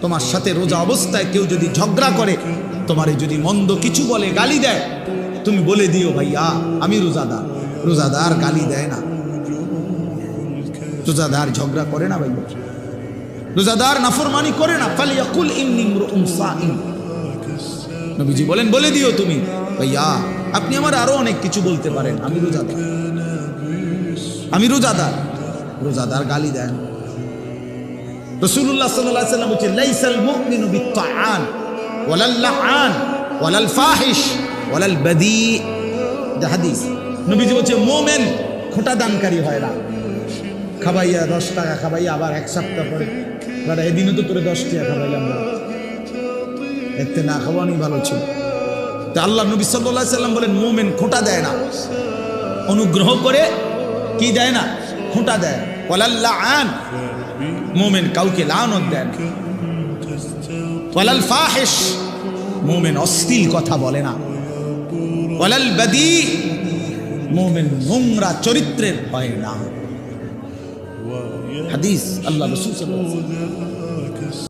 তোমার সাথে রোজা অবস্থায় কেউ যদি ঝগড়া করে, তোমারে যদি মন্দ কিছু বলে, গালি দেয়, তুমি বলে দিও ভাইয়া আমি রোজাদার। রোজাদার গালি দেয় না, রোজাদার ঝগড়া করে না ভাইয়া, রোজাদার নাফরমানি করে না। ফালিয়াকুল ইন্নী ইমরুউন সাইম, নবীজি বলেন বলে দিও তুমি ভাইয়া আপনি আমার আরো অনেক কিছু বলতে পারেন, আমি রোজাদার, আমি রোজাদার। রোজাদার গালি দেন। রাসূলুল্লাহ সাল্লাল্লাহু আলাইহি ওয়াসাল্লাম বলেছেন লাইসাল মুমিনু বিত্তাআন ওয়ালাল লাআন ওয়ালাল ফাহিশ ওয়ালাল বাদী, এটা হাদিস। নবীজি বলেছেন মুমিন খোঁটা দানকারী হয় না, খাবাইয়া 10 টাকা খাবাইয়া আবার এক সপ্তাহ পরে দাদা এদিনও তো তোরে 10 টাকা খাবাইলাম, এতে না খাওয়ানি ভালো ছিল। তা আল্লাহ নবী সাল্লাল্লাহু আলাইহি ওয়াসাল্লাম বলেন মুমিন খোঁটা দেয় না, অনুগ্রহ করে কি দেয় না, খোঁটা দেয়। ওয়ালাল লাআন, মুমিন কাউকে লানত দেয় না। ওয়ালাল ফাহিশ, মুমিন অশ্লীল কথা বলে না। ওয়ালাল বাদী, মুমিন নোংরা চরিত্রের হয় না। হাদিস আল্লাহ রাসূল সাল্লাল্লাহু আলাইহি ওয়াসাল্লাম।